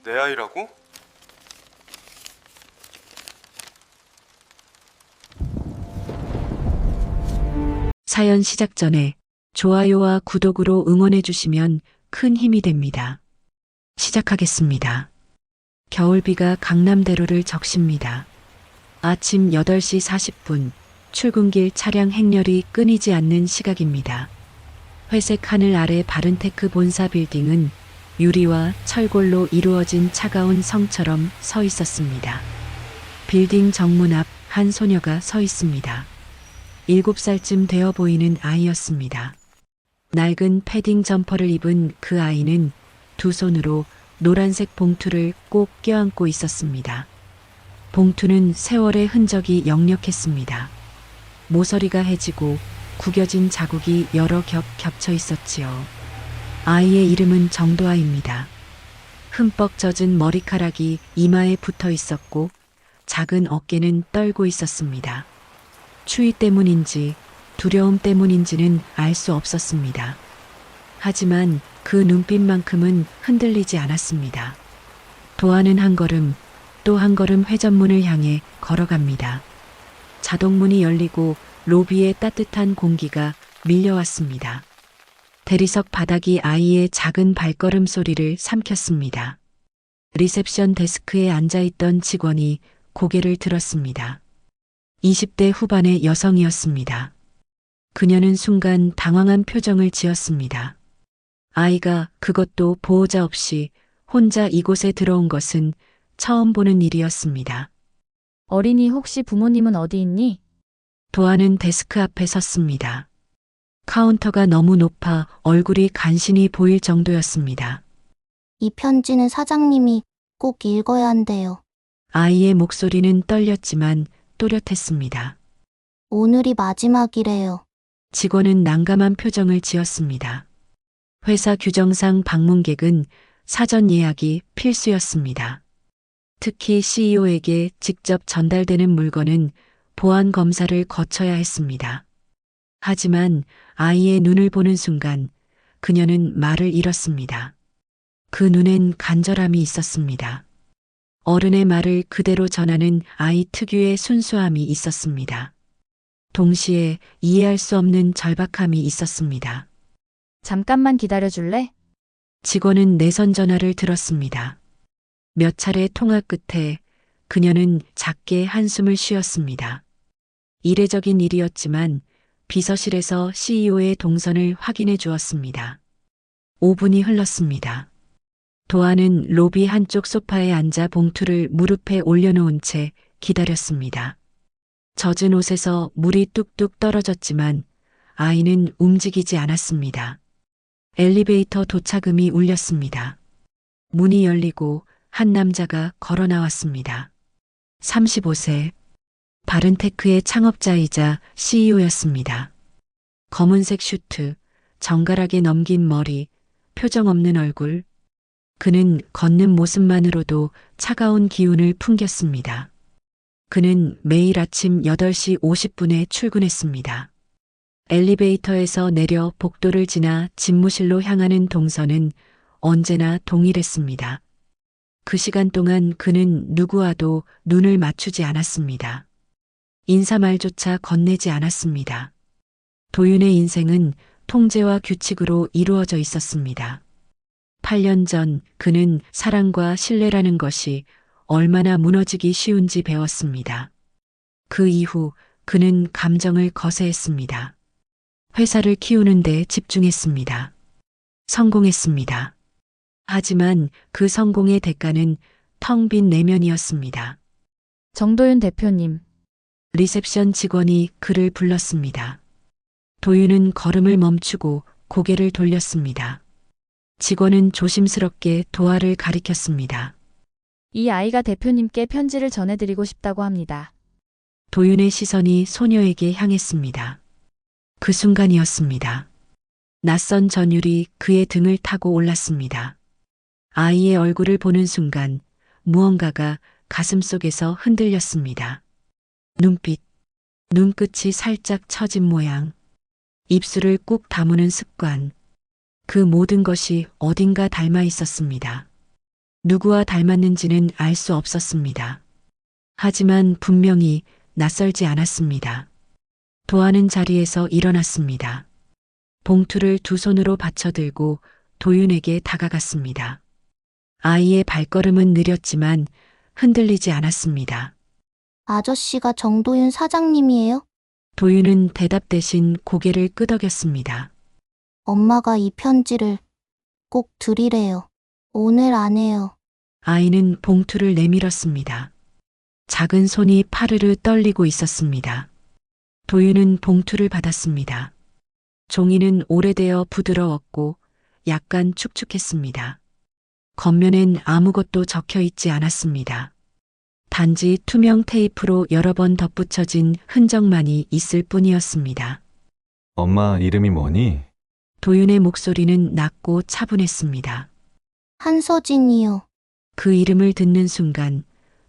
내 아이라고? 사연 시작 전에 좋아요와 구독으로 응원해 주시면 큰 힘이 됩니다. 시작하겠습니다. 겨울비가 강남대로를 적십니다. 아침 8시 40분 출근길 차량 행렬이 끊이지 않는 시각입니다. 회색 하늘 아래 바른테크 본사 빌딩은 유리와 철골로 이루어진 차가운 성처럼 서 있었습니다. 빌딩 정문 앞 한 소녀가 서 있습니다. 7살쯤 되어 보이는 아이였습니다. 낡은 패딩 점퍼를 입은 그 아이는 두 손으로 노란색 봉투를 꼭 껴안고 있었습니다. 봉투는 세월의 흔적이 역력했습니다. 모서리가 해지고 구겨진 자국이 여러 겹 겹쳐 있었지요. 아이의 이름은 정도아입니다. 흠뻑 젖은 머리카락이 이마에 붙어 있었고 작은 어깨는 떨고 있었습니다. 추위 때문인지 두려움 때문인지는 알 수 없었습니다. 하지만 그 눈빛만큼은 흔들리지 않았습니다. 도아는 한 걸음 또 한 걸음 회전문을 향해 걸어갑니다. 자동문이 열리고 로비에 따뜻한 공기가 밀려왔습니다. 대리석 바닥이 아이의 작은 발걸음 소리를 삼켰습니다. 리셉션 데스크에 앉아있던 직원이 고개를 들었습니다. 20대 후반의 여성이었습니다. 그녀는 순간 당황한 표정을 지었습니다. 아이가 그것도 보호자 없이 혼자 이곳에 들어온 것은 처음 보는 일이었습니다. 어린이 혹시 부모님은 어디 있니? 도아는 데스크 앞에 섰습니다. 카운터가 너무 높아 얼굴이 간신히 보일 정도였습니다. 이 편지는 사장님이 꼭 읽어야 한대요. 아이의 목소리는 떨렸지만 또렷했습니다. 오늘이 마지막이래요. 직원은 난감한 표정을 지었습니다. 회사 규정상 방문객은 사전 예약이 필수였습니다. 특히 CEO에게 직접 전달되는 물건은 보안 검사를 거쳐야 했습니다. 하지만 아이의 눈을 보는 순간 그녀는 말을 잃었습니다. 그 눈엔 간절함이 있었습니다. 어른의 말을 그대로 전하는 아이 특유의 순수함이 있었습니다. 동시에 이해할 수 없는 절박함이 있었습니다. 잠깐만 기다려줄래? 직원은 내선 전화를 들었습니다. 몇 차례 통화 끝에 그녀는 작게 한숨을 쉬었습니다. 이례적인 일이었지만 비서실에서 CEO의 동선을 확인해 주었습니다. 5분이 흘렀습니다. 도아는 로비 한쪽 소파에 앉아 봉투를 무릎에 올려놓은 채 기다렸습니다. 젖은 옷에서 물이 뚝뚝 떨어졌지만 아이는 움직이지 않았습니다. 엘리베이터 도착음이 울렸습니다. 문이 열리고 한 남자가 걸어 나왔습니다. 35세, 바른테크의 창업자이자 CEO였습니다. 검은색 슈트, 정갈하게 넘긴 머리, 표정 없는 얼굴. 그는 걷는 모습만으로도 차가운 기운을 풍겼습니다. 그는 매일 아침 8시 50분에 출근했습니다. 엘리베이터에서 내려 복도를 지나 집무실로 향하는 동선은 언제나 동일했습니다. 그 시간 동안 그는 누구와도 눈을 맞추지 않았습니다. 인사말조차 건네지 않았습니다. 도윤의 인생은 통제와 규칙으로 이루어져 있었습니다. 8년 전 그는 사랑과 신뢰라는 것이 얼마나 무너지기 쉬운지 배웠습니다. 그 이후 그는 감정을 거세했습니다. 회사를 키우는 데 집중했습니다. 성공했습니다. 하지만 그 성공의 대가는 텅 빈 내면이었습니다. 정도윤 대표님. 리셉션 직원이 그를 불렀습니다. 도윤은 걸음을 멈추고 고개를 돌렸습니다. 직원은 조심스럽게 도아를 가리켰습니다. 이 아이가 대표님께 편지를 전해드리고 싶다고 합니다. 도윤의 시선이 소녀에게 향했습니다. 그 순간이었습니다. 낯선 전율이 그의 등을 타고 올랐습니다. 아이의 얼굴을 보는 순간 무언가가 가슴속에서 흔들렸습니다. 눈빛, 눈끝이 살짝 처진 모양, 입술을 꾹 다무는 습관, 그 모든 것이 어딘가 닮아 있었습니다. 누구와 닮았는지는 알 수 없었습니다. 하지만 분명히 낯설지 않았습니다. 도하는 자리에서 일어났습니다. 봉투를 두 손으로 받쳐들고 도윤에게 다가갔습니다. 아이의 발걸음은 느렸지만 흔들리지 않았습니다. 아저씨가 정도윤 사장님이에요? 도윤은 대답 대신 고개를 끄덕였습니다. 엄마가 이 편지를 꼭 드리래요. 오늘 안 해요. 아이는 봉투를 내밀었습니다. 작은 손이 파르르 떨리고 있었습니다. 도윤은 봉투를 받았습니다. 종이는 오래되어 부드러웠고 약간 축축했습니다. 겉면엔 아무것도 적혀 있지 않았습니다. 단지 투명 테이프로 여러 번 덧붙여진 흔적만이 있을 뿐이었습니다. 엄마 이름이 뭐니? 도윤의 목소리는 낮고 차분했습니다. 한서진이요. 그 이름을 듣는 순간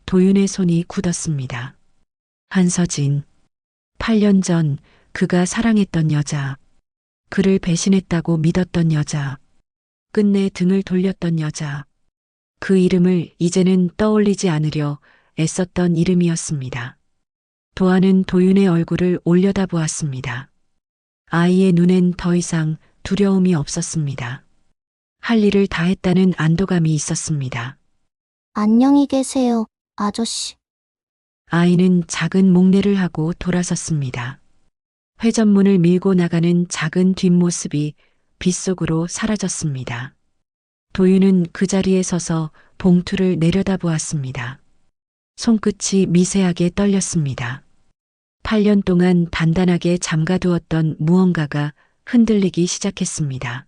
도윤의 손이 굳었습니다. 한서진. 8년 전 그가 사랑했던 여자. 그를 배신했다고 믿었던 여자. 끝내 등을 돌렸던 여자. 그 이름을 이제는 떠올리지 않으려 애썼던 이름이었습니다. 도하는 도윤의 얼굴을 올려다보았습니다. 아이의 눈엔 더 이상 두려움이 없었습니다. 할 일을 다 했다는 안도감이 있었습니다. 안녕히 계세요, 아저씨. 아이는 작은 목례를 하고 돌아섰습니다. 회전문을 밀고 나가는 작은 뒷모습이 빗속으로 사라졌습니다. 도윤은 그 자리에 서서 봉투를 내려다보았습니다. 손끝이 미세하게 떨렸습니다. 8년 동안 단단하게 잠가두었던 무언가가 흔들리기 시작했습니다.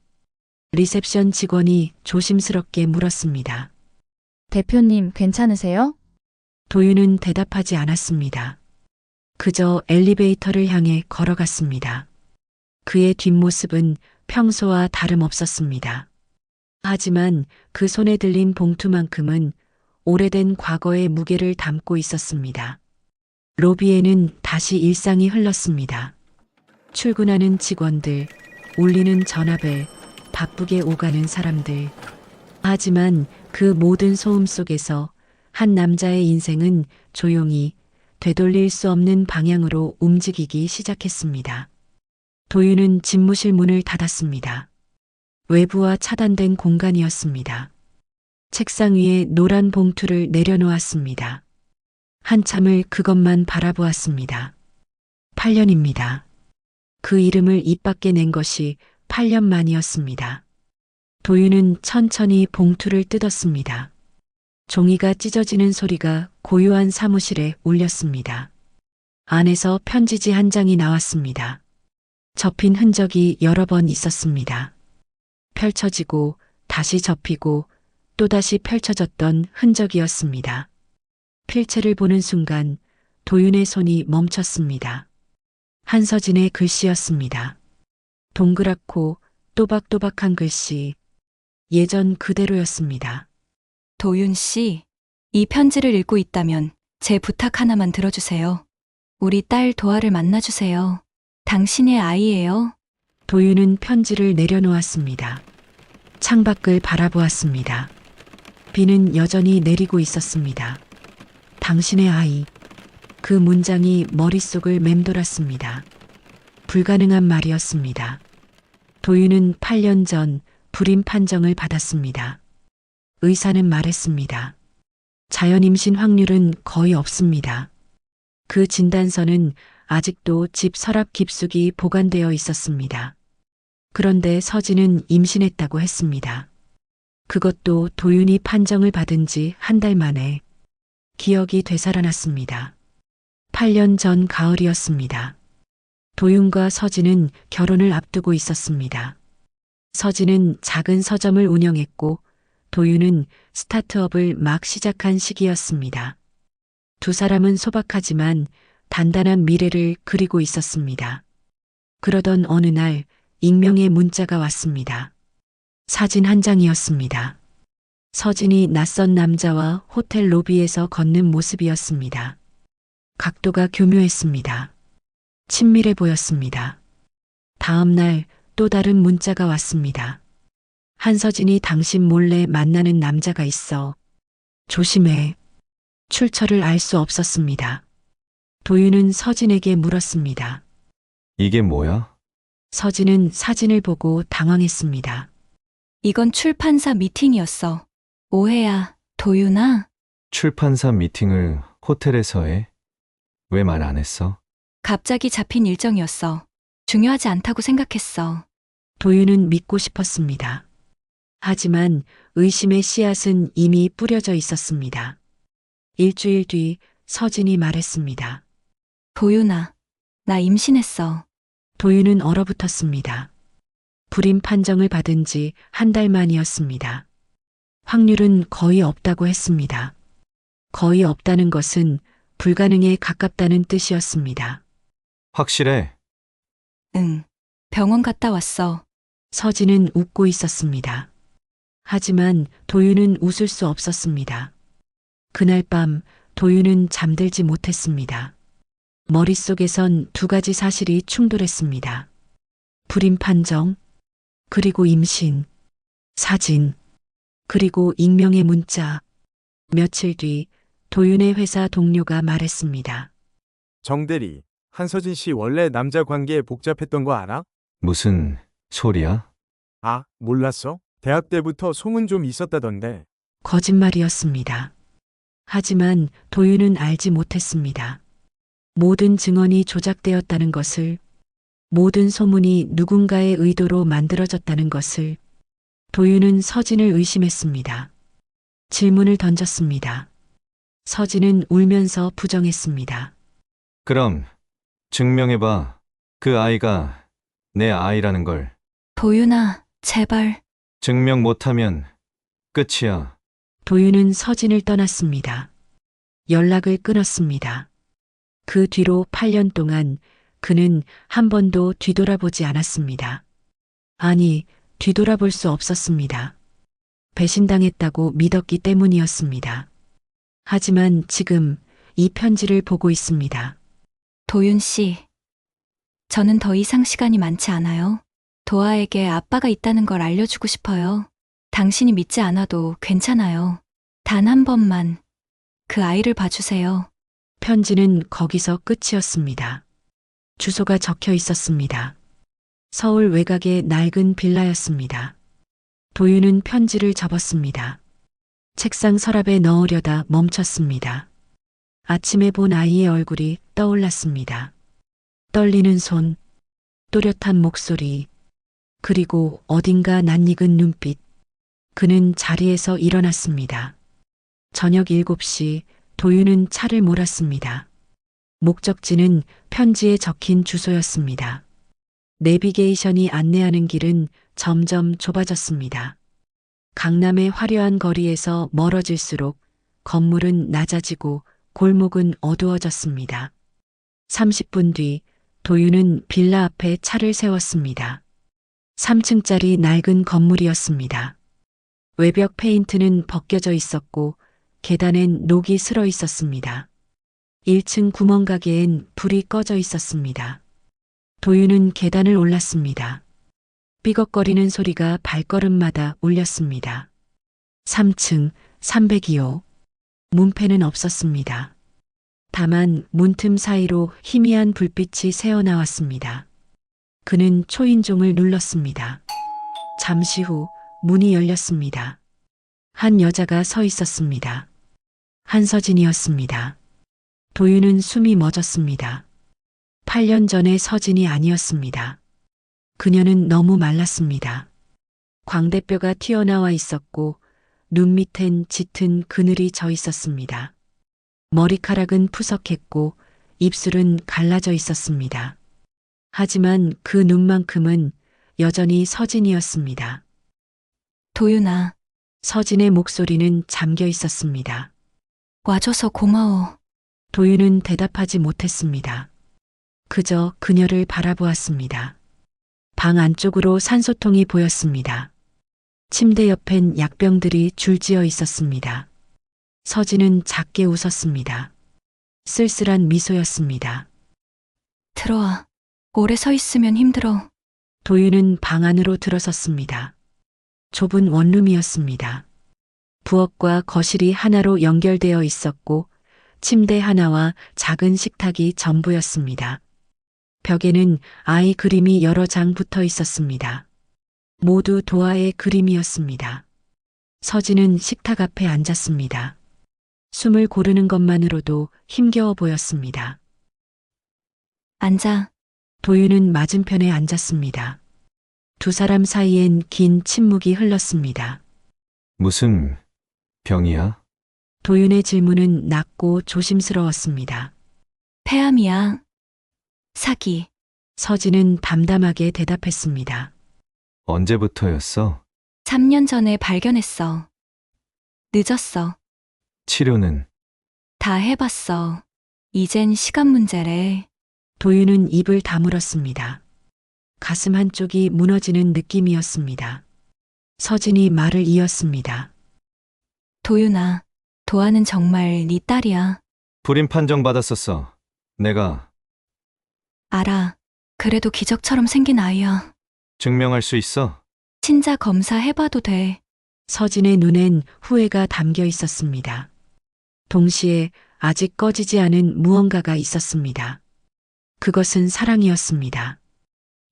리셉션 직원이 조심스럽게 물었습니다. 대표님, 괜찮으세요? 도윤은 대답하지 않았습니다. 그저 엘리베이터를 향해 걸어갔습니다. 그의 뒷모습은 평소와 다름없었습니다. 하지만 그 손에 들린 봉투만큼은 오래된 과거의 무게를 담고 있었습니다. 로비에는 다시 일상이 흘렀습니다. 출근하는 직원들, 울리는 전화벨, 바쁘게 오가는 사람들. 하지만 그 모든 소음 속에서 한 남자의 인생은 조용히 되돌릴 수 없는 방향으로 움직이기 시작했습니다. 도윤은 집무실 문을 닫았습니다. 외부와 차단된 공간이었습니다. 책상 위에 노란 봉투를 내려놓았습니다. 한참을 그것만 바라보았습니다. 8년입니다. 그 이름을 입 밖에 낸 것이 8년 만이었습니다. 도윤은 천천히 봉투를 뜯었습니다. 종이가 찢어지는 소리가 고요한 사무실에 울렸습니다. 안에서 편지지 한 장이 나왔습니다. 접힌 흔적이 여러 번 있었습니다. 펼쳐지고 다시 접히고 또다시 펼쳐졌던 흔적이었습니다. 필체를 보는 순간 도윤의 손이 멈췄습니다. 한서진의 글씨였습니다. 동그랗고 또박또박한 글씨, 예전 그대로였습니다. 도윤 씨, 이 편지를 읽고 있다면 제 부탁 하나만 들어주세요. 우리 딸 도아를 만나주세요. 당신의 아이예요. 도윤은 편지를 내려놓았습니다. 창밖을 바라보았습니다. 비는 여전히 내리고 있었습니다. 당신의 아이. 그 문장이 머릿속을 맴돌았습니다. 불가능한 말이었습니다. 도윤은 8년 전 불임 판정을 받았습니다. 의사는 말했습니다. 자연 임신 확률은 거의 없습니다. 그 진단서는 아직도 집 서랍 깊숙이 보관되어 있었습니다. 그런데 서진은 임신했다고 했습니다. 그것도 도윤이 판정을 받은 지 한 달 만에. 기억이 되살아났습니다. 8년 전 가을이었습니다. 도윤과 서진은 결혼을 앞두고 있었습니다. 서진은 작은 서점을 운영했고 도윤은 스타트업을 막 시작한 시기였습니다. 두 사람은 소박하지만 단단한 미래를 그리고 있었습니다. 그러던 어느 날 익명의 문자가 왔습니다. 사진 한 장이었습니다. 서진이 낯선 남자와 호텔 로비에서 걷는 모습이었습니다. 각도가 교묘했습니다. 친밀해 보였습니다. 다음 날 또 다른 문자가 왔습니다. 한서진이 당신 몰래 만나는 남자가 있어. 조심해. 출처를 알 수 없었습니다. 도윤은 서진에게 물었습니다. 이게 뭐야? 서진은 사진을 보고 당황했습니다. 이건 출판사 미팅이었어. 오해야, 도윤아. 출판사 미팅을 호텔에서 해? 왜 말 안 했어? 갑자기 잡힌 일정이었어. 중요하지 않다고 생각했어. 도윤은 믿고 싶었습니다. 하지만 의심의 씨앗은 이미 뿌려져 있었습니다. 일주일 뒤 서진이 말했습니다. 도윤아, 나 임신했어. 도윤은 얼어붙었습니다. 불임 판정을 받은 지 한 달 만이었습니다. 확률은 거의 없다고 했습니다. 거의 없다는 것은 불가능에 가깝다는 뜻이었습니다. 확실해. 응. 병원 갔다 왔어. 서진은 웃고 있었습니다. 하지만 도윤은 웃을 수 없었습니다. 그날 밤 도윤은 잠들지 못했습니다. 머릿속에선 두 가지 사실이 충돌했습니다. 불임 판정, 그리고 임신, 사진, 그리고 익명의 문자. 며칠 뒤 도윤의 회사 동료가 말했습니다. 정대리, 한서진 씨 원래 남자 관계에 복잡했던 거 알아? 무슨 소리야? 아, 몰랐어? 대학 때부터 소문 좀 있었다던데. 거짓말이었습니다. 하지만 도윤은 알지 못했습니다. 모든 증언이 조작되었다는 것을, 모든 소문이 누군가의 의도로 만들어졌다는 것을 도윤은 서진을 의심했습니다. 질문을 던졌습니다. 서진은 울면서 부정했습니다. 그럼 증명해봐. 그 아이가 내 아이라는 걸. 도윤아, 제발. 증명 못하면 끝이야. 도윤은 서진을 떠났습니다. 연락을 끊었습니다. 그 뒤로 8년 동안 그는 한 번도 뒤돌아보지 않았습니다. 아니, 뒤돌아볼 수 없었습니다. 배신당했다고 믿었기 때문이었습니다. 하지만 지금 이 편지를 보고 있습니다. 도윤 씨. 저는 더 이상 시간이 많지 않아요. 도아에게 아빠가 있다는 걸 알려주고 싶어요. 당신이 믿지 않아도 괜찮아요. 단 한 번만 그 아이를 봐주세요. 편지는 거기서 끝이었습니다. 주소가 적혀 있었습니다. 서울 외곽의 낡은 빌라였습니다. 도윤은 편지를 접었습니다. 책상 서랍에 넣으려다 멈췄습니다. 아침에 본 아이의 얼굴이 떠올랐습니다. 떨리는 손, 또렷한 목소리, 그리고 어딘가 낯익은 눈빛. 그는 자리에서 일어났습니다. 저녁 7시 도윤은 차를 몰았습니다. 목적지는 편지에 적힌 주소였습니다. 내비게이션이 안내하는 길은 점점 좁아졌습니다. 강남의 화려한 거리에서 멀어질수록 건물은 낮아지고 골목은 어두워졌습니다. 30분 뒤 도윤은 빌라 앞에 차를 세웠습니다. 3층짜리 낡은 건물이었습니다. 외벽 페인트는 벗겨져 있었고 계단엔 녹이 슬어 있었습니다. 1층 구멍가게엔 불이 꺼져 있었습니다. 도윤은 계단을 올랐습니다. 삐걱거리는 소리가 발걸음마다 울렸습니다. 3층 302호. 문패는 없었습니다. 다만 문틈 사이로 희미한 불빛이 새어나왔습니다. 그는 초인종을 눌렀습니다. 잠시 후 문이 열렸습니다. 한 여자가 서 있었습니다. 한서진이었습니다. 도윤은 숨이 멎었습니다. 8년 전의 서진이 아니었습니다. 그녀는 너무 말랐습니다. 광대뼈가 튀어나와 있었고 눈 밑엔 짙은 그늘이 져 있었습니다. 머리카락은 푸석했고 입술은 갈라져 있었습니다. 하지만 그 눈만큼은 여전히 서진이었습니다. 도윤아, 서진의 목소리는 잠겨 있었습니다. 와줘서 고마워. 도윤은 대답하지 못했습니다. 그저 그녀를 바라보았습니다. 방 안쪽으로 산소통이 보였습니다. 침대 옆엔 약병들이 줄지어 있었습니다. 서진은 작게 웃었습니다. 쓸쓸한 미소였습니다. 들어와. 오래 서 있으면 힘들어. 도윤은 방 안으로 들어섰습니다. 좁은 원룸이었습니다. 부엌과 거실이 하나로 연결되어 있었고 침대 하나와 작은 식탁이 전부였습니다. 벽에는 아이 그림이 여러 장 붙어 있었습니다. 모두 도아의 그림이었습니다. 서진은 식탁 앞에 앉았습니다. 숨을 고르는 것만으로도 힘겨워 보였습니다. 앉아. 도윤은 맞은편에 앉았습니다. 두 사람 사이엔 긴 침묵이 흘렀습니다. 무슨 병이야? 도윤의 질문은 낮고 조심스러웠습니다. 폐암이야. 사기. 서진은 담담하게 대답했습니다. 언제부터였어? 3년 전에 발견했어. 늦었어. 치료는? 다 해봤어. 이젠 시간 문제래. 도윤은 입을 다물었습니다. 가슴 한쪽이 무너지는 느낌이었습니다. 서진이 말을 이었습니다. 도윤아, 도아는 정말 네 딸이야. 불임 판정 받았었어. 내가 알아. 그래도 기적처럼 생긴 아이야. 증명할 수 있어? 친자 검사 해봐도 돼. 서진의 눈엔 후회가 담겨 있었습니다. 동시에 아직 꺼지지 않은 무언가가 있었습니다. 그것은 사랑이었습니다.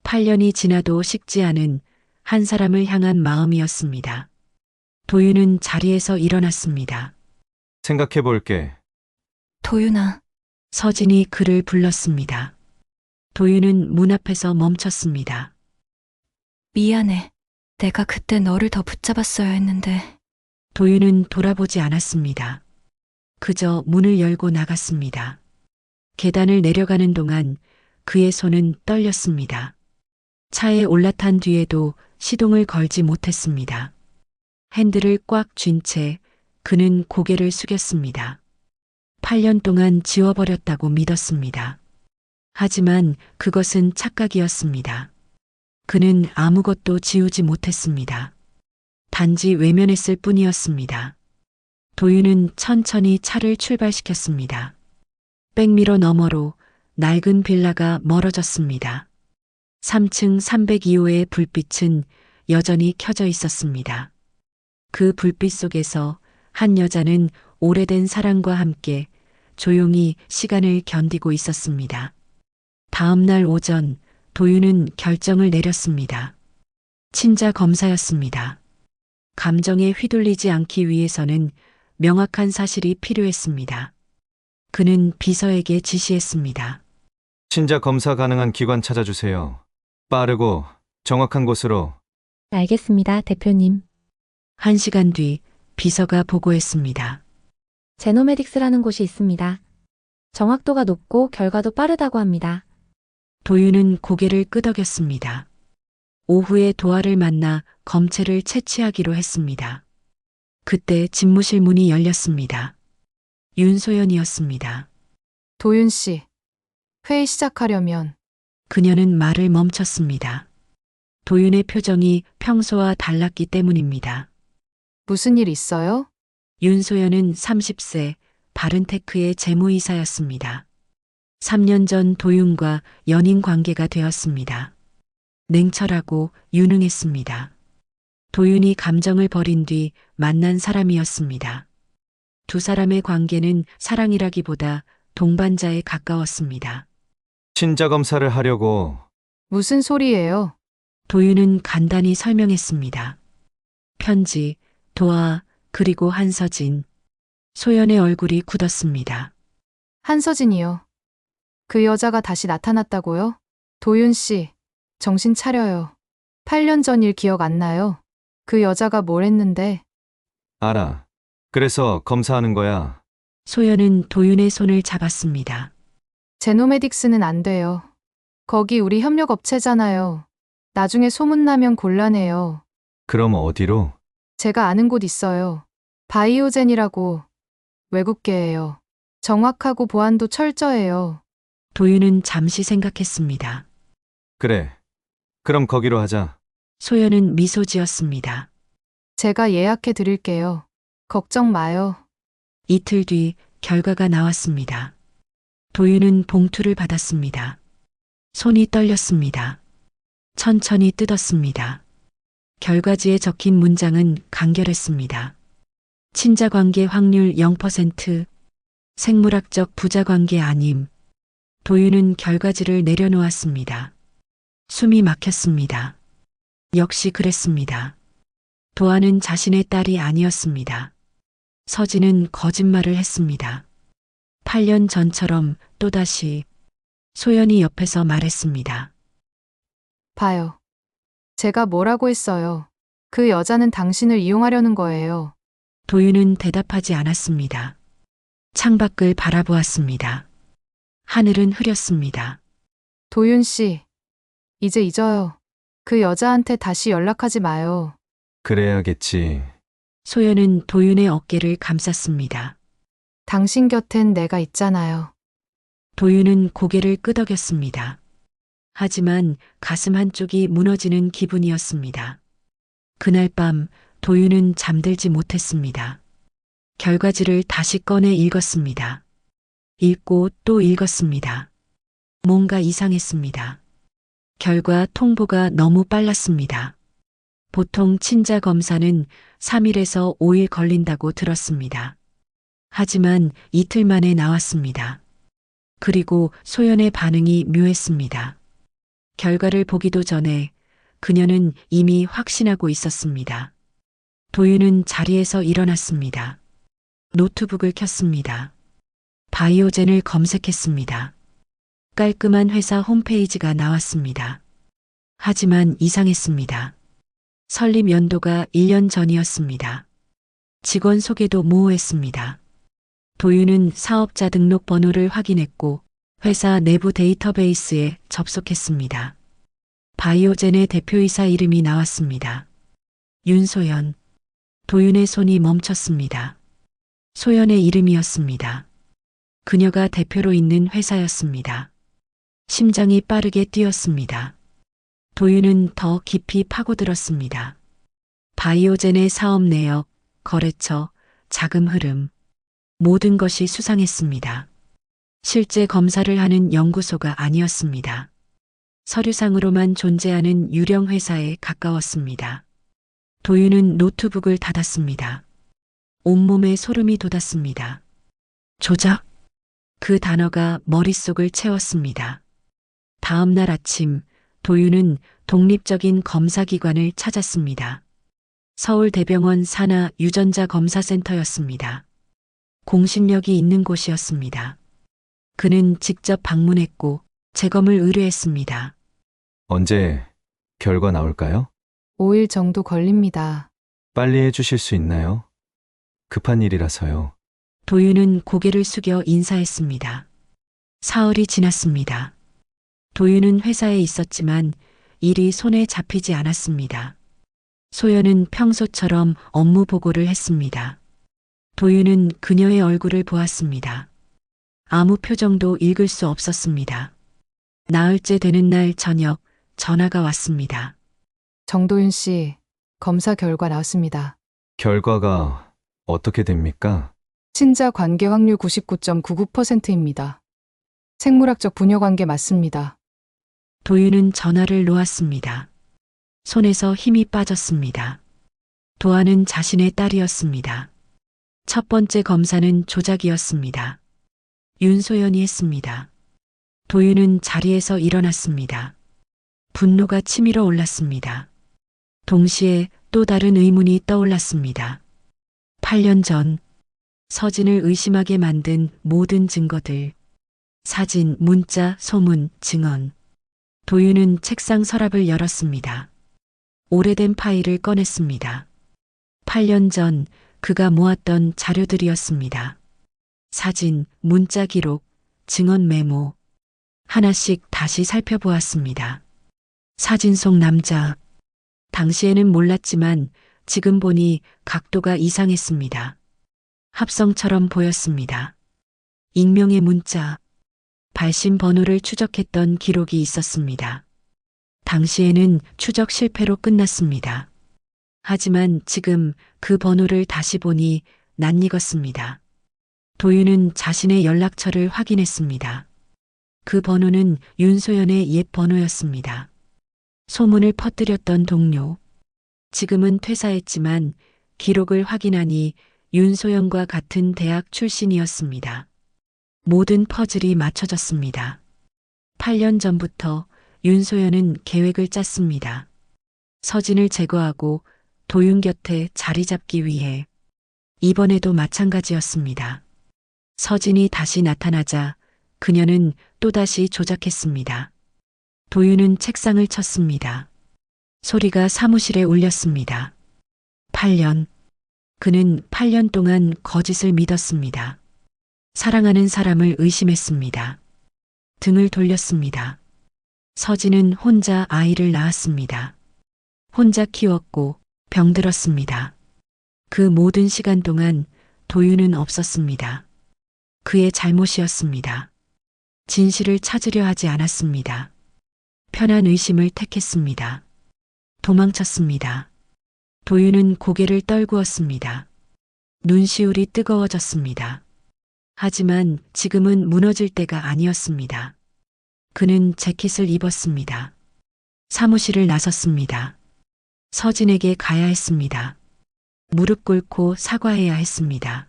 8년이 지나도 식지 않은 한 사람을 향한 마음이었습니다. 도윤은 자리에서 일어났습니다. 생각해 볼게. 도윤아, 서진이 그를 불렀습니다. 도윤은 문 앞에서 멈췄습니다. 미안해. 내가 그때 너를 더 붙잡았어야 했는데. 도윤은 돌아보지 않았습니다. 그저 문을 열고 나갔습니다. 계단을 내려가는 동안 그의 손은 떨렸습니다. 차에 올라탄 뒤에도 시동을 걸지 못했습니다. 핸들을 꽉 쥔 채 그는 고개를 숙였습니다. 8년 동안 지워버렸다고 믿었습니다. 하지만 그것은 착각이었습니다. 그는 아무것도 지우지 못했습니다. 단지 외면했을 뿐이었습니다. 도윤은 천천히 차를 출발시켰습니다. 백미러 너머로 낡은 빌라가 멀어졌습니다. 3층 302호의 불빛은 여전히 켜져 있었습니다. 그 불빛 속에서 한 여자는 오래된 사랑과 함께 조용히 시간을 견디고 있었습니다. 다음 날 오전 도윤은 결정을 내렸습니다. 친자 검사였습니다. 감정에 휘둘리지 않기 위해서는 명확한 사실이 필요했습니다. 그는 비서에게 지시했습니다. 친자 검사 가능한 기관 찾아주세요. 빠르고 정확한 곳으로. 알겠습니다, 대표님. 1시간 뒤 비서가 보고했습니다. 제노메딕스라는 곳이 있습니다. 정확도가 높고 결과도 빠르다고 합니다. 도윤은 고개를 끄덕였습니다. 오후에 도아를 만나 검체를 채취하기로 했습니다. 그때 집무실 문이 열렸습니다. 윤소연이었습니다. 도윤 씨, 회의 시작하려면 그녀는 말을 멈췄습니다. 도윤의 표정이 평소와 달랐기 때문입니다. 무슨 일 있어요? 윤소연은 30세 바른테크의 재무이사였습니다. 3년 전 도윤과 연인 관계가 되었습니다. 냉철하고 유능했습니다. 도윤이 감정을 버린 뒤 만난 사람이었습니다. 두 사람의 관계는 사랑이라기보다 동반자에 가까웠습니다. 친자 검사를 하려고. 무슨 소리예요? 도윤은 간단히 설명했습니다. 편지, 도아, 그리고 한서진. 소연의 얼굴이 굳었습니다. 한서진이요. 그 여자가 다시 나타났다고요? 도윤 씨, 정신 차려요. 8년 전 일 기억 안 나요? 그 여자가 뭘 했는데? 알아. 그래서 검사하는 거야. 소연은 도윤의 손을 잡았습니다. 제노메딕스는 안 돼요. 거기 우리 협력업체잖아요. 나중에 소문나면 곤란해요. 그럼 어디로? 제가 아는 곳 있어요. 바이오젠이라고. 외국계예요. 정확하고 보안도 철저해요. 도윤은 잠시 생각했습니다. 그래. 그럼 거기로 하자. 소연은 미소 지었습니다. 제가 예약해 드릴게요. 걱정 마요. 이틀 뒤 결과가 나왔습니다. 도윤은 봉투를 받았습니다. 손이 떨렸습니다. 천천히 뜯었습니다. 결과지에 적힌 문장은 간결했습니다. 친자관계 확률 0%, 생물학적 부자관계 아님. 도윤은 결과지를 내려놓았습니다. 숨이 막혔습니다. 역시 그랬습니다. 도아는 자신의 딸이 아니었습니다. 서진은 거짓말을 했습니다. 8년 전처럼 또다시 소연이 옆에서 말했습니다. 봐요. 제가 뭐라고 했어요. 그 여자는 당신을 이용하려는 거예요. 도윤은 대답하지 않았습니다. 창밖을 바라보았습니다. 하늘은 흐렸습니다. 도윤 씨, 이제 잊어요. 그 여자한테 다시 연락하지 마요. 그래야겠지. 소연은 도윤의 어깨를 감쌌습니다. 당신 곁엔 내가 있잖아요. 도윤은 고개를 끄덕였습니다. 하지만 가슴 한쪽이 무너지는 기분이었습니다. 그날 밤 도윤은 잠들지 못했습니다. 결과지를 다시 꺼내 읽었습니다. 읽고 또 읽었습니다. 뭔가 이상했습니다. 결과 통보가 너무 빨랐습니다. 보통 친자 검사는 3일에서 5일 걸린다고 들었습니다. 하지만 이틀 만에 나왔습니다. 그리고 소연의 반응이 묘했습니다. 결과를 보기도 전에 그녀는 이미 확신하고 있었습니다. 도윤은 자리에서 일어났습니다. 노트북을 켰습니다. 바이오젠을 검색했습니다. 깔끔한 회사 홈페이지가 나왔습니다. 하지만 이상했습니다. 설립 연도가 1년 전이었습니다. 직원 소개도 모호했습니다. 도윤은 사업자 등록 번호를 확인했고 회사 내부 데이터베이스에 접속했습니다. 바이오젠의 대표이사 이름이 나왔습니다. 윤소연. 도윤의 손이 멈췄습니다. 소연의 이름이었습니다. 그녀가 대표로 있는 회사였습니다. 심장이 빠르게 뛰었습니다. 도윤은 더 깊이 파고들었습니다. 바이오젠의 사업 내역, 거래처, 자금 흐름, 모든 것이 수상했습니다. 실제 검사를 하는 연구소가 아니었습니다. 서류상으로만 존재하는 유령 회사에 가까웠습니다. 도윤은 노트북을 닫았습니다. 온몸에 소름이 돋았습니다. 조작? 그 단어가 머릿속을 채웠습니다. 다음 날 아침, 도윤은 독립적인 검사기관을 찾았습니다. 서울대병원 산하 유전자 검사센터였습니다. 공신력이 있는 곳이었습니다. 그는 직접 방문했고 재검을 의뢰했습니다. 언제 결과 나올까요? 5일 정도 걸립니다. 빨리 해주실 수 있나요? 급한 일이라서요. 도윤은 고개를 숙여 인사했습니다. 사흘이 지났습니다. 도윤은 회사에 있었지만 일이 손에 잡히지 않았습니다. 소연은 평소처럼 업무 보고를 했습니다. 도윤은 그녀의 얼굴을 보았습니다. 아무 표정도 읽을 수 없었습니다. 나흘째 되는 날 저녁 전화가 왔습니다. 정도윤 씨, 검사 결과 나왔습니다. 결과가 어떻게 됩니까? 친자 관계 확률 99.99%입니다. 생물학적 부녀 관계 맞습니다. 도윤은 전화를 놓았습니다. 손에서 힘이 빠졌습니다. 도아는 자신의 딸이었습니다. 첫 번째 검사는 조작이었습니다. 윤소연이 했습니다. 도윤은 자리에서 일어났습니다. 분노가 치밀어 올랐습니다. 동시에 또 다른 의문이 떠올랐습니다. 8년 전 서진을 의심하게 만든 모든 증거들, 사진, 문자, 소문, 증언. 도윤은 책상 서랍을 열었습니다. 오래된 파일을 꺼냈습니다. 8년 전 그가 모았던 자료들이었습니다. 사진, 문자 기록, 증언 메모. 하나씩 다시 살펴보았습니다. 사진 속 남자. 당시에는 몰랐지만 지금 보니 각도가 이상했습니다. 합성처럼 보였습니다. 익명의 문자. 발신 번호를 추적했던 기록이 있었습니다. 당시에는 추적 실패로 끝났습니다. 하지만 지금 그 번호를 다시 보니 낯익었습니다. 도윤은 자신의 연락처를 확인했습니다. 그 번호는 윤소연의 옛 번호였습니다. 소문을 퍼뜨렸던 동료. 지금은 퇴사했지만 기록을 확인하니 윤소연과 같은 대학 출신이었습니다. 모든 퍼즐이 맞춰졌습니다. 8년 전부터 윤소연은 계획을 짰습니다. 서진을 제거하고 도윤 곁에 자리 잡기 위해. 이번에도 마찬가지였습니다. 서진이 다시 나타나자 그녀는 또다시 조작했습니다. 도윤은 책상을 쳤습니다. 소리가 사무실에 울렸습니다. 8년. 그는 8년 동안 거짓을 믿었습니다. 사랑하는 사람을 의심했습니다. 등을 돌렸습니다. 서진은 혼자 아이를 낳았습니다. 혼자 키웠고 병들었습니다. 그 모든 시간 동안 도윤은 없었습니다. 그의 잘못이었습니다. 진실을 찾으려 하지 않았습니다. 편한 의심을 택했습니다. 도망쳤습니다. 도윤은 고개를 떨구었습니다. 눈시울이 뜨거워졌습니다. 하지만 지금은 무너질 때가 아니었습니다. 그는 재킷을 입었습니다. 사무실을 나섰습니다. 서진에게 가야 했습니다. 무릎 꿇고 사과해야 했습니다.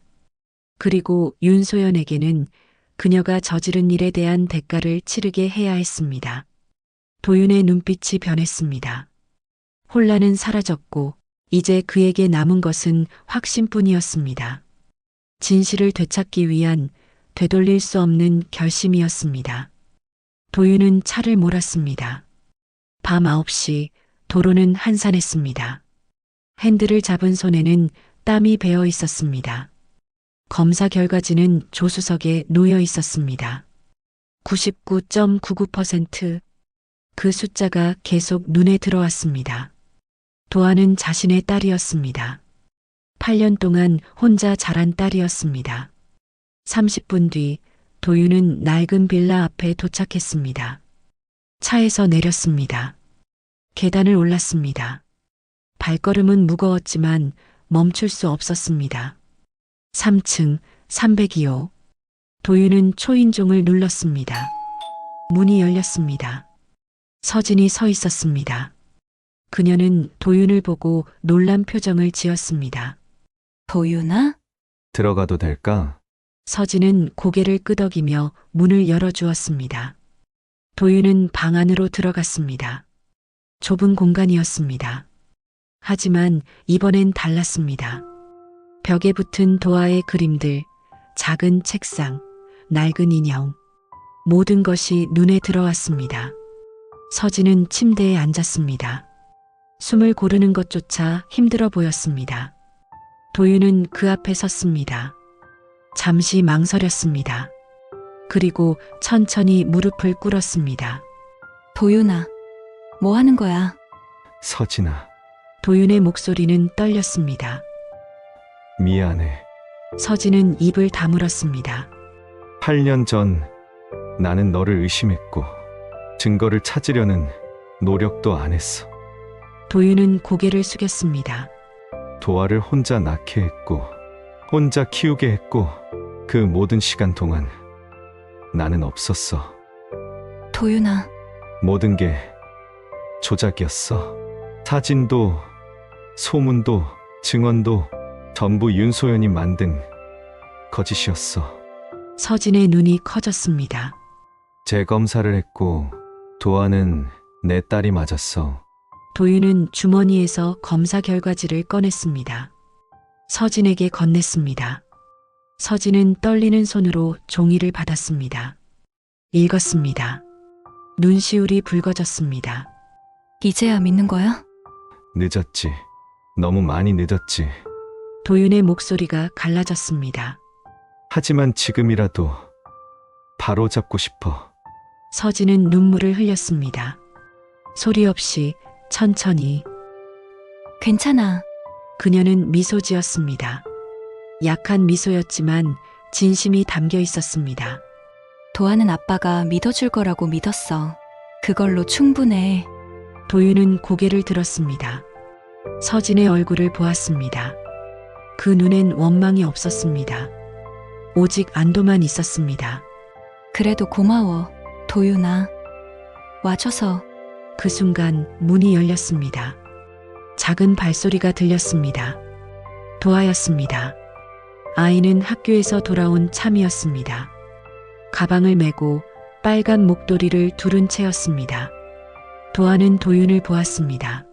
그리고 윤소연에게는 그녀가 저지른 일에 대한 대가를 치르게 해야 했습니다. 도윤의 눈빛이 변했습니다. 혼란은 사라졌고 이제 그에게 남은 것은 확신뿐이었습니다. 진실을 되찾기 위한 되돌릴 수 없는 결심이었습니다. 도윤은 차를 몰았습니다. 밤 9시 도로는 한산했습니다. 핸들을 잡은 손에는 땀이 배어 있었습니다. 검사 결과지는 조수석에 놓여 있었습니다. 99.99%. 그 숫자가 계속 눈에 들어왔습니다. 도아는 자신의 딸이었습니다. 8년 동안 혼자 자란 딸이었습니다. 30분 뒤 도윤은 낡은 빌라 앞에 도착했습니다. 차에서 내렸습니다. 계단을 올랐습니다. 발걸음은 무거웠지만 멈출 수 없었습니다. 3층 302호. 도윤은 초인종을 눌렀습니다. 문이 열렸습니다. 서진이 서 있었습니다. 그녀는 도윤을 보고 놀란 표정을 지었습니다. 도윤아? 들어가도 될까? 서진은 고개를 끄덕이며 문을 열어주었습니다. 도윤은 방 안으로 들어갔습니다. 좁은 공간이었습니다. 하지만 이번엔 달랐습니다. 벽에 붙은 도화의 그림들, 작은 책상, 낡은 인형, 모든 것이 눈에 들어왔습니다. 서진은 침대에 앉았습니다. 숨을 고르는 것조차 힘들어 보였습니다. 도윤은 그 앞에 섰습니다. 잠시 망설였습니다. 그리고 천천히 무릎을 꿇었습니다. 도윤아, 뭐 하는 거야? 서진아, 도윤의 목소리는 떨렸습니다. 미안해. 서진은 입을 다물었습니다. 8년 전 나는 너를 의심했고 증거를 찾으려는 노력도 안 했어. 도윤은 고개를 숙였습니다. 도아를 혼자 낳게 했고 혼자 키우게 했고 그 모든 시간 동안 나는 없었어. 도윤아, 모든 게 조작이었어. 사진도 소문도 증언도 전부 윤소연이 만든 거짓이었어. 서진의 눈이 커졌습니다. 재검사를 했고 도아는 내 딸이 맞았어. 도윤은 주머니에서 검사 결과지를 꺼냈습니다. 서진에게 건넸습니다. 서진은 떨리는 손으로 종이를 받았습니다. 읽었습니다. 눈시울이 붉어졌습니다. 이제야 믿는 거야? 늦었지. 너무 많이 늦었지. 도윤의 목소리가 갈라졌습니다. 하지만 지금이라도 바로 잡고 싶어. 서진은 눈물을 흘렸습니다. 소리 없이 천천히. 괜찮아. 그녀는 미소 지었습니다. 약한 미소였지만 진심이 담겨 있었습니다. 도아는 아빠가 믿어줄 거라고 믿었어. 그걸로 충분해. 도윤은 고개를 들었습니다. 서진의 얼굴을 보았습니다. 그 눈엔 원망이 없었습니다. 오직 안도만 있었습니다. 그래도 고마워, 도윤아. 와줘서. 그 순간 문이 열렸습니다. 작은 발소리가 들렸습니다. 도아였습니다. 아이는 학교에서 돌아온 참이었습니다. 가방을 메고 빨간 목도리를 두른 채였습니다. 도아는 도윤을 보았습니다.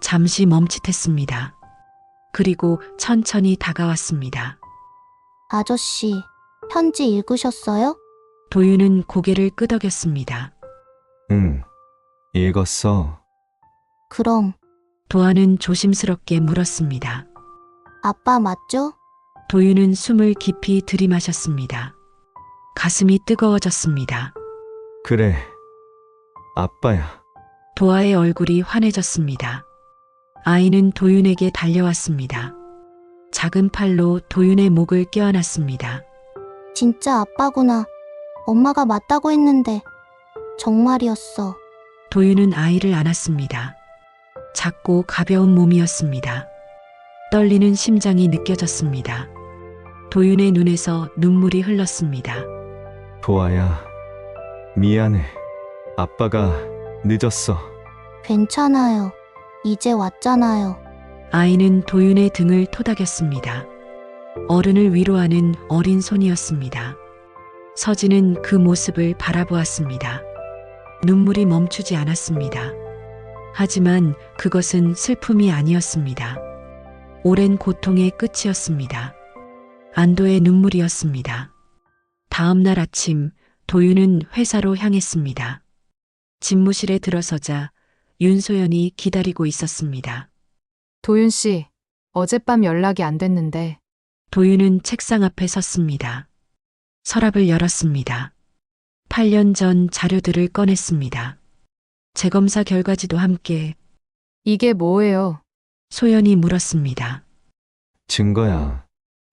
잠시 멈칫했습니다. 그리고 천천히 다가왔습니다. 아저씨, 편지 읽으셨어요? 도윤은 고개를 끄덕였습니다. 응, 읽었어. 그럼 도아는 조심스럽게 물었습니다. 아빠 맞죠? 도윤은 숨을 깊이 들이마셨습니다. 가슴이 뜨거워졌습니다. 그래, 아빠야. 도아의 얼굴이 환해졌습니다. 아이는 도윤에게 달려왔습니다. 작은 팔로 도윤의 목을 껴안았습니다. 진짜 아빠구나. 엄마가 맞다고 했는데 정말이었어. 도윤은 아이를 안았습니다. 작고 가벼운 몸이었습니다. 떨리는 심장이 느껴졌습니다. 도윤의 눈에서 눈물이 흘렀습니다. 도아야, 미안해. 아빠가 늦었어. 괜찮아요. 이제 왔잖아요. 아이는 도윤의 등을 토닥였습니다. 어른을 위로하는 어린 손이었습니다. 서진은 그 모습을 바라보았습니다. 눈물이 멈추지 않았습니다. 하지만 그것은 슬픔이 아니었습니다. 오랜 고통의 끝이었습니다. 안도의 눈물이었습니다. 다음 날 아침 도윤은 회사로 향했습니다. 집무실에 들어서자 윤소연이 기다리고 있었습니다. 도윤 씨, 어젯밤 연락이 안 됐는데 도윤은 책상 앞에 섰습니다. 서랍을 열었습니다. 8년 전 자료들을 꺼냈습니다. 재검사 결과지도 함께. 이게 뭐예요? 소연이 물었습니다. 증거야.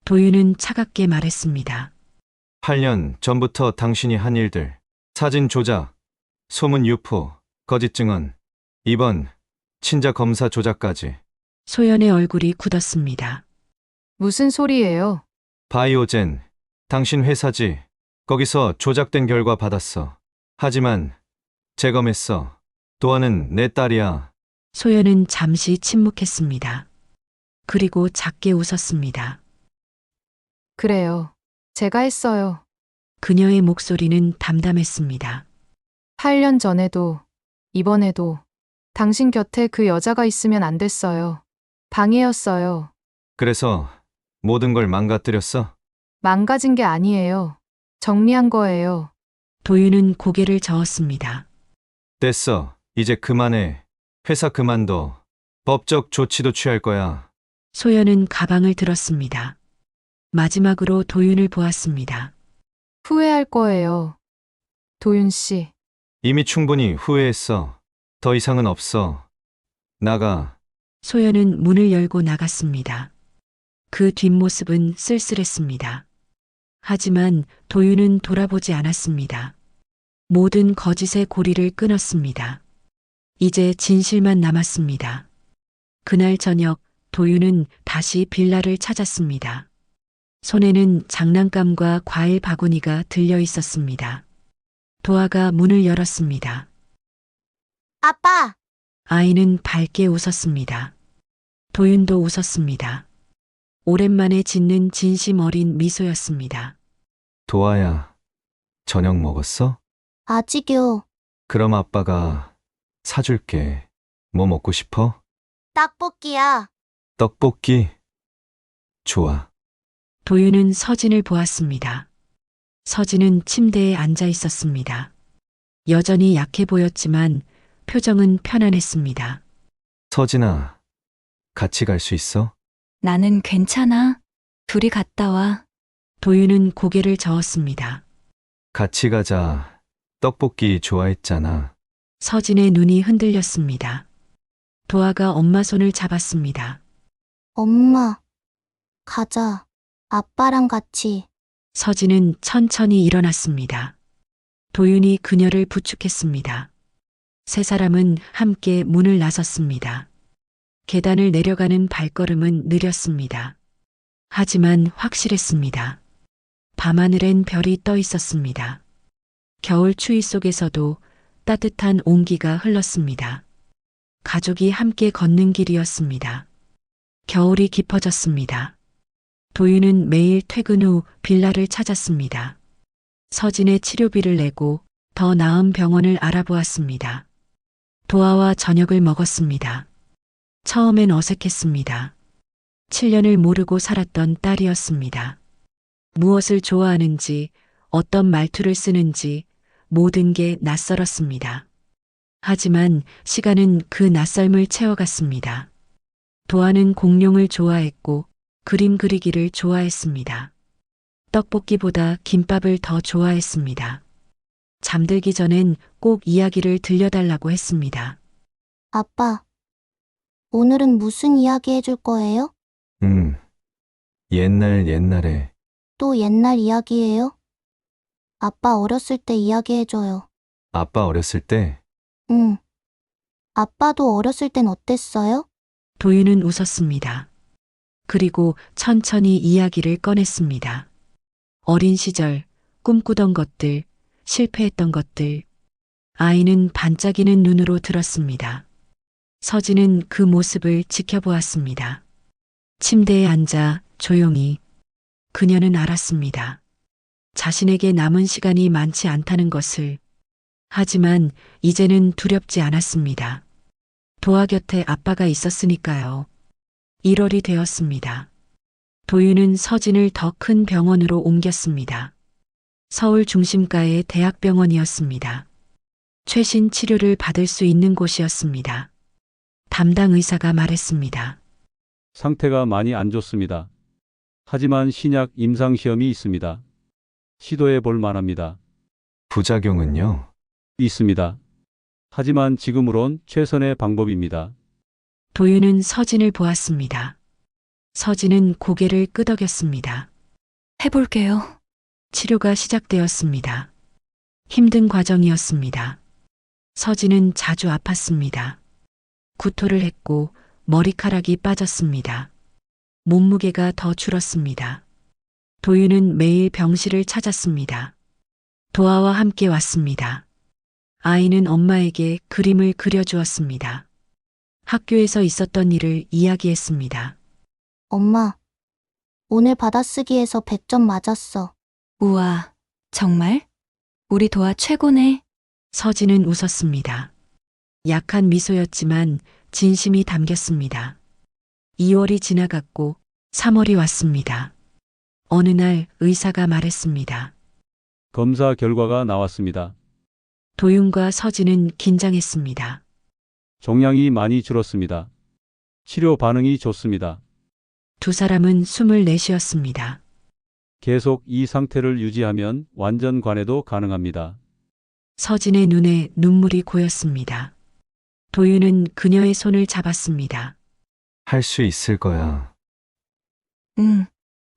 도윤은 차갑게 말했습니다. 8년 전부터 당신이 한 일들. 사진 조작, 소문 유포, 거짓 증언, 입원, 친자 검사 조작까지. 소연의 얼굴이 굳었습니다. 무슨 소리예요? 바이오젠, 당신 회사지. 거기서 조작된 결과 받았어. 하지만 재검했어. 도아는 내 딸이야. 소연은 잠시 침묵했습니다. 그리고 작게 웃었습니다. 그래요. 제가 했어요. 그녀의 목소리는 담담했습니다. 8년 전에도, 이번에도 당신 곁에 그 여자가 있으면 안 됐어요. 방해였어요. 그래서 모든 걸 망가뜨렸어? 망가진 게 아니에요. 정리한 거예요. 도윤은 고개를 저었습니다. 됐어. 이제 그만해. 회사 그만둬. 법적 조치도 취할 거야. 소연은 가방을 들었습니다. 마지막으로 도윤을 보았습니다. 후회할 거예요. 도윤 씨, 이미 충분히 후회했어. 더 이상은 없어. 나가. 소연은 문을 열고 나갔습니다. 그 뒷모습은 쓸쓸했습니다. 하지만 도윤은 돌아보지 않았습니다. 모든 거짓의 고리를 끊었습니다. 이제 진실만 남았습니다. 그날 저녁 도윤은 다시 빌라를 찾았습니다. 손에는 장난감과 과일 바구니가 들려 있었습니다. 도아가 문을 열었습니다. 아빠! 아이는 밝게 웃었습니다. 도윤도 웃었습니다. 오랜만에 짓는 진심 어린 미소였습니다. 도아야, 저녁 먹었어? 아직이요. 그럼 아빠가 사줄게. 뭐 먹고 싶어? 떡볶이야. 떡볶이? 좋아. 도윤은 서진을 보았습니다. 서진은 침대에 앉아 있었습니다. 여전히 약해 보였지만 표정은 편안했습니다. 서진아, 같이 갈 수 있어? 나는 괜찮아. 둘이 갔다 와. 도윤은 고개를 저었습니다. 같이 가자. 떡볶이 좋아했잖아. 서진의 눈이 흔들렸습니다. 도아가 엄마 손을 잡았습니다. 엄마, 가자. 아빠랑 같이. 서진은 천천히 일어났습니다. 도윤이 그녀를 부축했습니다. 세 사람은 함께 문을 나섰습니다. 계단을 내려가는 발걸음은 느렸습니다. 하지만 확실했습니다. 밤하늘엔 별이 떠 있었습니다. 겨울 추위 속에서도 따뜻한 온기가 흘렀습니다. 가족이 함께 걷는 길이었습니다. 겨울이 깊어졌습니다. 도윤은 매일 퇴근 후 빌라를 찾았습니다. 서진의 치료비를 내고 더 나은 병원을 알아보았습니다. 도아와 저녁을 먹었습니다. 처음엔 어색했습니다. 7년을 모르고 살았던 딸이었습니다. 무엇을 좋아하는지, 어떤 말투를 쓰는지 모든 게 낯설었습니다. 하지만 시간은 그 낯설음을 채워갔습니다. 도아는 공룡을 좋아했고 그림 그리기를 좋아했습니다. 떡볶이보다 김밥을 더 좋아했습니다. 잠들기 전엔 꼭 이야기를 들려달라고 했습니다. 아빠, 오늘은 무슨 이야기 해줄 거예요? 옛날에 또 옛날 이야기예요? 아빠 어렸을 때 이야기 해줘요. 아빠 어렸을 때 응. 아빠도 어렸을 땐 어땠어요? 도윤은 웃었습니다. 그리고 천천히 이야기를 꺼냈습니다. 어린 시절, 꿈꾸던 것들, 실패했던 것들. 아이는 반짝이는 눈으로 들었습니다. 서진은 그 모습을 지켜보았습니다. 침대에 앉아 조용히. 그녀는 알았습니다. 자신에게 남은 시간이 많지 않다는 것을. 하지만 이제는 두렵지 않았습니다. 도아 곁에 아빠가 있었으니까요. 1월이 되었습니다. 도윤은 서진을 더 큰 병원으로 옮겼습니다. 서울 중심가의 대학병원이었습니다. 최신 치료를 받을 수 있는 곳이었습니다. 담당 의사가 말했습니다. 상태가 많이 안 좋습니다. 하지만 신약 임상시험이 있습니다. 시도해 볼 만합니다. 부작용은요? 있습니다. 하지만 지금으론 최선의 방법입니다. 도윤은 서진을 보았습니다. 서진은 고개를 끄덕였습니다. 해볼게요. 치료가 시작되었습니다. 힘든 과정이었습니다. 서진은 자주 아팠습니다. 구토를 했고 머리카락이 빠졌습니다. 몸무게가 더 줄었습니다. 도윤은 매일 병실을 찾았습니다. 도아와 함께 왔습니다. 아이는 엄마에게 그림을 그려주었습니다. 학교에서 있었던 일을 이야기했습니다. 엄마, 오늘 받아쓰기에서 100점 맞았어. 우와, 정말? 우리 도아 최고네. 서진은 웃었습니다. 약한 미소였지만 진심이 담겼습니다. 2월이 지나갔고 3월이 왔습니다. 어느 날 의사가 말했습니다. 검사 결과가 나왔습니다. 도윤과 서진은 긴장했습니다. 종양이 많이 줄었습니다. 치료 반응이 좋습니다. 두 사람은 숨을 내쉬었습니다. 계속 이 상태를 유지하면 완전 관해도 가능합니다. 서진의 눈에 눈물이 고였습니다. 도윤은 그녀의 손을 잡았습니다. 할 수 있을 거야. 응.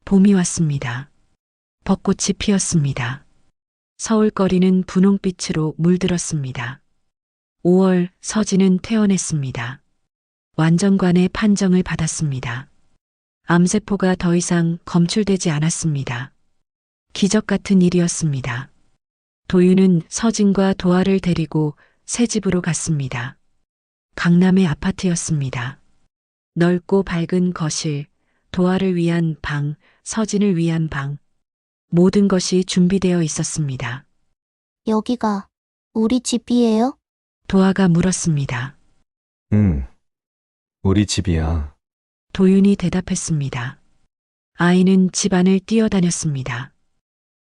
봄이 왔습니다. 벚꽃이 피었습니다. 서울거리는 분홍빛으로 물들었습니다. 5월 서진은 퇴원했습니다. 완전관의 판정을 받았습니다. 암세포가 더 이상 검출되지 않았습니다. 기적 같은 일이었습니다. 도윤은 서진과 도아를 데리고 새 집으로 갔습니다. 강남의 아파트였습니다. 넓고 밝은 거실, 도아를 위한 방, 서진을 위한 방. 모든 것이 준비되어 있었습니다. 여기가 우리 집이에요? 도아가 물었습니다. 응. 우리 집이야. 도윤이 대답했습니다. 아이는 집안을 뛰어다녔습니다.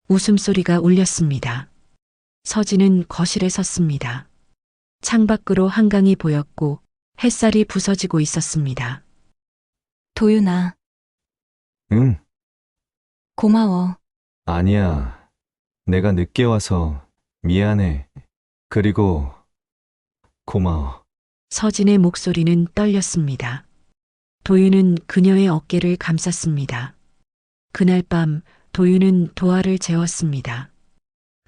웃음소리가 울렸습니다. 서진은 거실에 섰습니다. 창밖으로 한강이 보였고 햇살이 부서지고 있었습니다. 도윤아, 응. 고마워. 아니야. 내가 늦게 와서 미안해. 그리고 고마워. 서진의 목소리는 떨렸습니다. 도윤은 그녀의 어깨를 감쌌습니다. 그날 밤 도윤은 도아를 재웠습니다.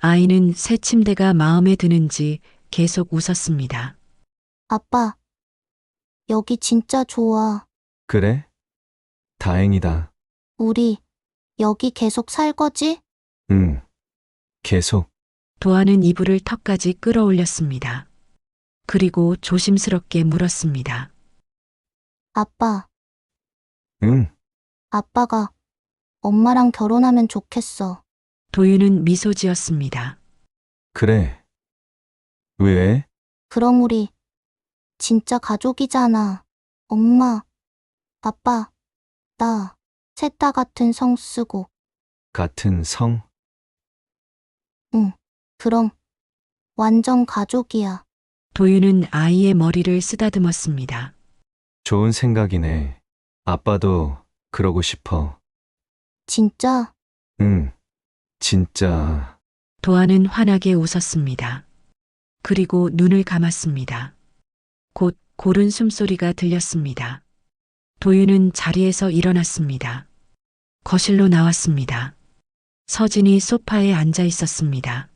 아이는 새 침대가 마음에 드는지 계속 웃었습니다. 아빠, 여기 진짜 좋아. 그래? 다행이다. 우리 여기 계속 살 거지? 응. 계속. 도아는 이불을 턱까지 끌어올렸습니다. 그리고 조심스럽게 물었습니다. 아빠, 응, 아빠가 엄마랑 결혼하면 좋겠어. 도윤은 미소 지었습니다. 그래. 왜? 그럼 우리 진짜 가족이잖아. 엄마, 아빠, 나 셋 다 같은 성 쓰고. 같은 성? 그럼 완전 가족이야. 도윤은 아이의 머리를 쓰다듬었습니다. 좋은 생각이네. 아빠도 그러고 싶어. 진짜? 응, 진짜. 도아는 환하게 웃었습니다. 그리고 눈을 감았습니다. 곧 고른 숨소리가 들렸습니다. 도윤은 자리에서 일어났습니다. 거실로 나왔습니다. 서진이 소파에 앉아 있었습니다.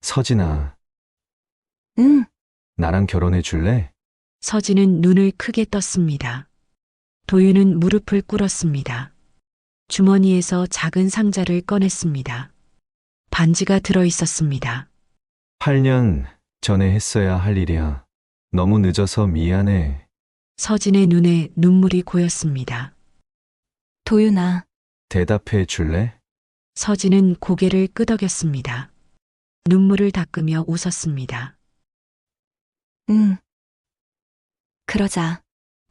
서진아, 응, 나랑 결혼해 줄래? 서진은 눈을 크게 떴습니다. 도윤은 무릎을 꿇었습니다. 주머니에서 작은 상자를 꺼냈습니다. 반지가 들어 있었습니다. 8년 전에 했어야 할 일이야. 너무 늦어서 미안해. 서진의 눈에 눈물이 고였습니다. 도윤아, 대답해 줄래? 서진은 고개를 끄덕였습니다. 눈물을 닦으며 웃었습니다. 응. 그러자.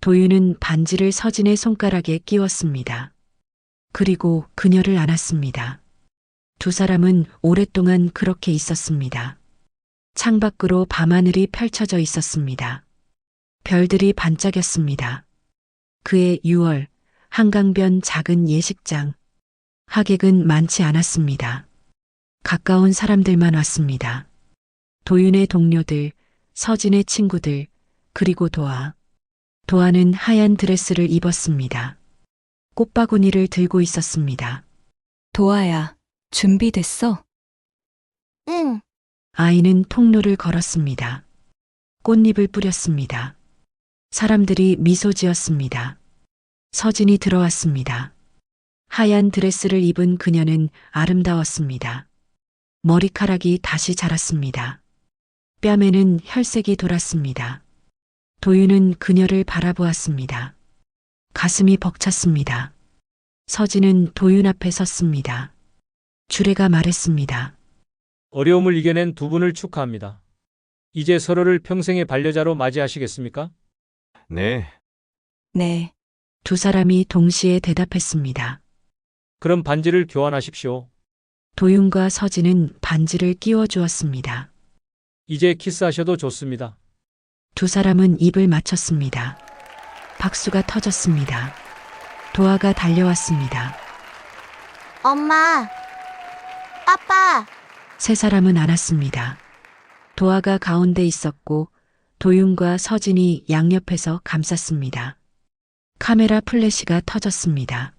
도윤은 반지를 서진의 손가락에 끼웠습니다. 그리고 그녀를 안았습니다. 두 사람은 오랫동안 그렇게 있었습니다. 창밖으로 밤하늘이 펼쳐져 있었습니다. 별들이 반짝였습니다. 그해 6월 한강변 작은 예식장. 하객은 많지 않았습니다. 가까운 사람들만 왔습니다. 도윤의 동료들, 서진의 친구들, 그리고 도아. 도아는 하얀 드레스를 입었습니다. 꽃바구니를 들고 있었습니다. 도아야, 준비됐어? 응. 아이는 통로를 걸었습니다. 꽃잎을 뿌렸습니다. 사람들이 미소 지었습니다. 서진이 들어왔습니다. 하얀 드레스를 입은 그녀는 아름다웠습니다. 머리카락이 다시 자랐습니다. 뺨에는 혈색이 돌았습니다. 도윤은 그녀를 바라보았습니다. 가슴이 벅찼습니다. 서진은 도윤 앞에 섰습니다. 주례가 말했습니다. 어려움을 이겨낸 두 분을 축하합니다. 이제 서로를 평생의 반려자로 맞이하시겠습니까? 네. 네. 두 사람이 동시에 대답했습니다. 그럼 반지를 교환하십시오. 도윤과 서진은 반지를 끼워 주었습니다. 이제 키스하셔도 좋습니다. 두 사람은 입을 맞췄습니다. 박수가 터졌습니다. 도아가 달려왔습니다. 엄마, 아빠. 세 사람은 안았습니다. 도아가 가운데 있었고 도윤과 서진이 양옆에서 감쌌습니다. 카메라 플래시가 터졌습니다.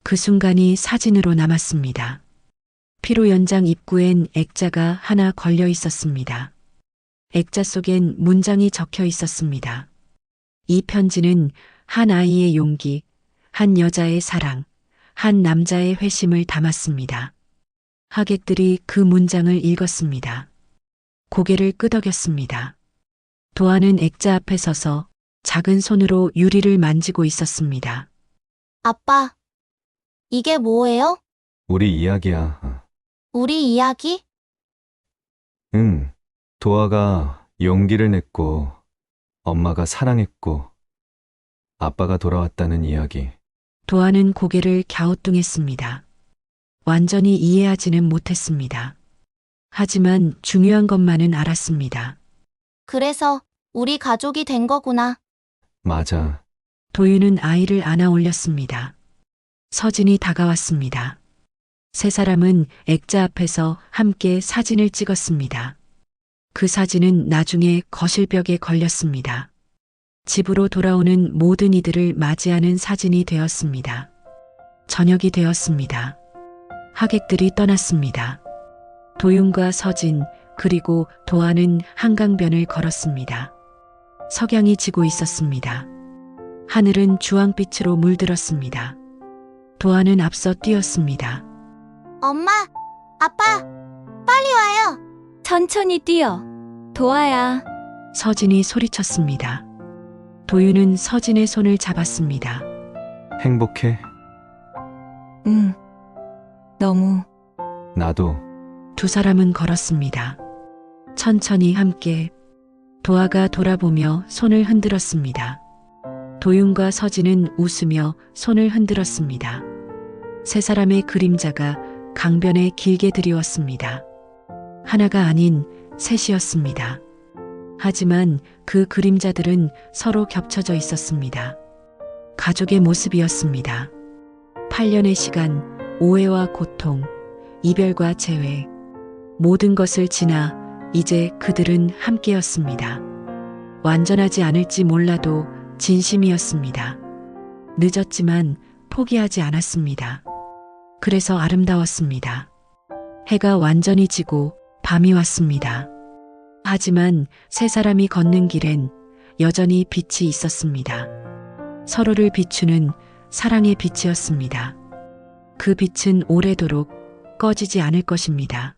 그 순간이 사진으로 남았습니다. 피로 연장 입구엔 액자가 하나 걸려 있었습니다. 액자 속엔 문장이 적혀 있었습니다. 이 편지는 한 아이의 용기, 한 여자의 사랑, 한 남자의 회심을 담았습니다. 하객들이 그 문장을 읽었습니다. 고개를 끄덕였습니다. 도아는 액자 앞에 서서 작은 손으로 유리를 만지고 있었습니다. 아빠, 이게 뭐예요? 우리 이야기야. 우리 이야기? 응. 도아가 용기를 냈고, 엄마가 사랑했고, 아빠가 돌아왔다는 이야기. 도아는 고개를 갸우뚱했습니다. 완전히 이해하지는 못했습니다. 하지만 중요한 것만은 알았습니다. 그래서 우리 가족이 된 거구나. 맞아. 도윤은 아이를 안아 올렸습니다. 서진이 다가왔습니다. 세 사람은 액자 앞에서 함께 사진을 찍었습니다. 그 사진은 나중에 거실벽에 걸렸습니다. 집으로 돌아오는 모든 이들을 맞이하는 사진이 되었습니다. 저녁이 되었습니다. 하객들이 떠났습니다. 도윤과 서진 그리고 도아는 한강변을 걸었습니다. 석양이 지고 있었습니다. 하늘은 주황빛으로 물들었습니다. 도아는 앞서 뛰었습니다. 엄마, 아빠, 빨리 와요. 천천히 뛰어. 도아야. 서진이 소리쳤습니다. 도윤은 서진의 손을 잡았습니다. 행복해? 응. 너무. 나도. 두 사람은 걸었습니다. 천천히 함께. 도아가 돌아보며 손을 흔들었습니다. 도윤과 서진은 웃으며 손을 흔들었습니다. 세 사람의 그림자가 강변에 길게 드리웠습니다. 하나가 아닌 셋이었습니다. 하지만 그 그림자들은 서로 겹쳐져 있었습니다. 가족의 모습이었습니다. 8년의 시간, 오해와 고통, 이별과 재회, 모든 것을 지나 이제 그들은 함께였습니다. 완전하지 않을지 몰라도 진심이었습니다. 늦었지만 포기하지 않았습니다. 그래서 아름다웠습니다. 해가 완전히 지고 밤이 왔습니다. 하지만 세 사람이 걷는 길엔 여전히 빛이 있었습니다. 서로를 비추는 사랑의 빛이었습니다. 그 빛은 오래도록 꺼지지 않을 것입니다.